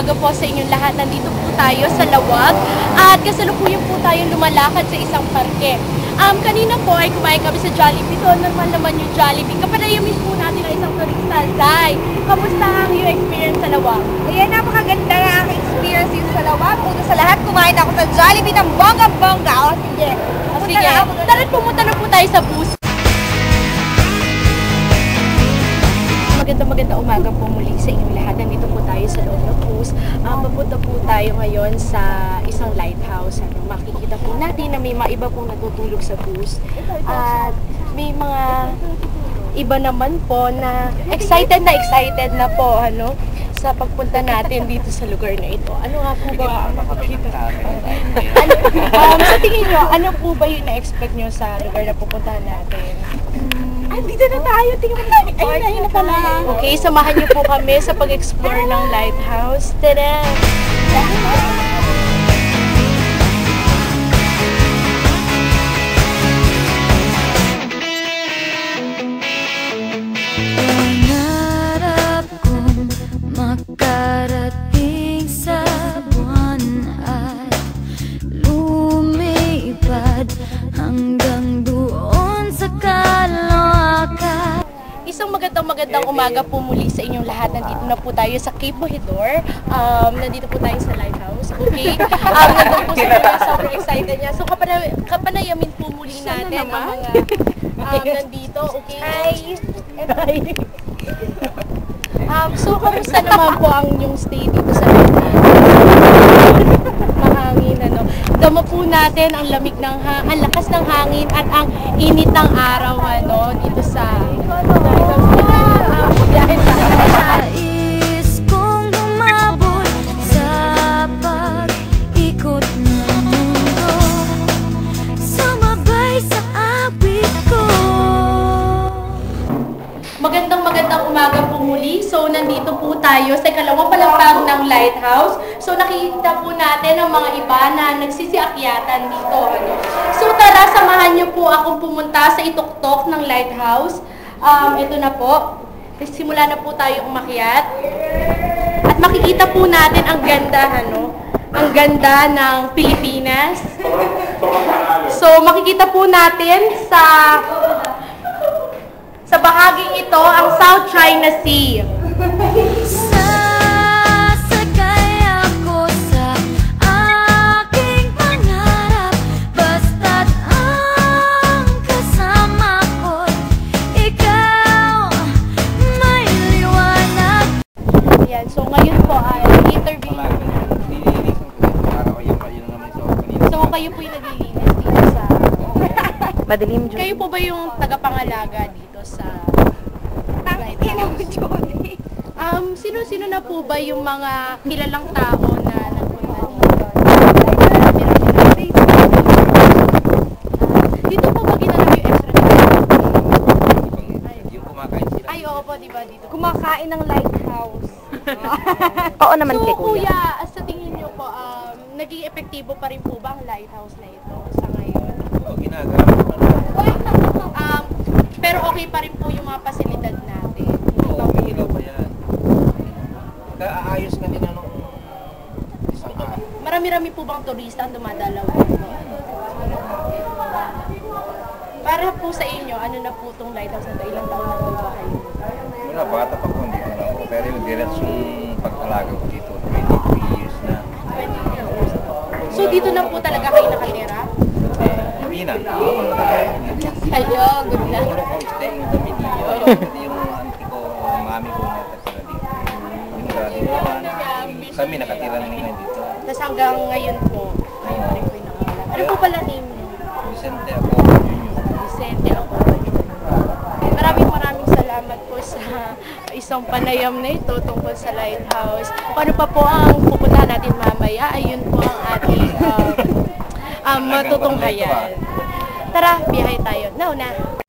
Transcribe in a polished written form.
umaga po sa inyong lahat. Nandito po tayo sa Lawag at kasalukuyan po tayo lumalakad sa isang parke. Kanina po ay kumain kami sa Jollibee. Doon normal naman yung Jollibee. Kapanayamin po natin ang isang turista. Zay, kamusta ang iyong experience sa Lawag? Ayan, napakaganda na ang experience dito sa Lawag. Una sa lahat, kumain ako sa Jollibee ng bongga-bongga. O sige, Sige, tara pumunta na po tayo sa bus. Magandang umaga po muli sa inyong lahat. Nandito po tayo sa loob ng bus. Papunta po tayo ngayon sa isang lighthouse. Makikita po natin na may mga iba pong natutulog sa bus. At may mga iba naman po na excited na po sa pagpunta natin dito sa lugar na ito. Ano nga po ba ang makikita? Sa tingin nyo, ano po ba yung na-expect nyo sa lugar na pupuntahan natin? dito na tayo. Tingnan mo natin. Ayun na pala. Okay, samahan niyo po kami sa pag-explore ng lighthouse. Tada! Pangarap kong makarating sa buwan at lumipad hanggang doon sa Caloocan. Isang magandang umaga po muli sa inyong lahat. Nandito na po tayo sa Cape Bojidor. Nandito po tayo sa lighthouse. Okay? Nandun po sa mga sobrang excited niya. So kapanayamin po muli natin ang mga nandito. Okay? Hi! So kamusta naman po ang yung stay dito sa lighthouse? Mahangin, Dama po natin ang lamig ng ang lakas ng hangin at ang init ng araw dito sa biyahe tayo. Nais kong lumabot sa pag-ikot ng mundo, sumabay sa awit ko. Magandang umaga po muli. So, nandito po tayo sa ikalawang palapag ng lighthouse. So, nakikita po natin ang mga iba na nagsisiakyatan dito. So, tara, samahan niyo po akong pumunta sa ituktok ng lighthouse. Ito na po. Simula na po tayo umakyat. At makikita po natin ang ganda, ang ganda ng Pilipinas. So, makikita po natin sa bahaging ito ang South China Sea. Sasakay ako sa aking pangarap, basta't ang kasama ko, ikaw may liwanag. Ayan, so ngayon po ay interview. So kayo po yung naglilinis dito sa Madilim, Kayo po ba yung tagapangalaga dito sa lighthouse? Sino-sino na po ba yung mga kilalang tao na nagpunta dito? Dito po ba ginanap yung extra? Yung kumakain sila. Ay, oo po, diba dito? kumakain ng lighthouse. Oo naman So, kay Kuya. kuya, sa tingin nyo po, naging epektibo pa rin po ba ang lighthouse na ito sa ngayon? Oo, ginagawa ko na. Pero okay pa rin po yung mga pasilidad natin. Oo, ilaw pa yan. Kaayos ka din nung isang araw. Marami-rami po bang turista ang dumadalaw dito? Para po sa inyo, ano na po itong lighthouse na ito? Ilang taon na po ba kayo? Muna, bata pa ko, hindi ko na ako. Pero yung diretsong pag-alaga ko dito, 23 years na. So dito na po talaga kayo nakatira? Hindi na. Ayo, good na. Puro ko stay kami dito. Yung auntie ko, mami ko nakatira dito. Yung dati naman, kami nakatira na ngayon dito. Tapos hanggang ngayon po, kayo pa rin po yung nakatira. Ano po pala name niyo? Vicente ako, Junior. Vicente ako. Maraming salamat po sa isang panayam na ito tungkol sa lighthouse. Kung ano pa po ang pupuntahan natin mamaya, ayun po ang ating matutunghayan. Tara, biyahe tayo. Now na!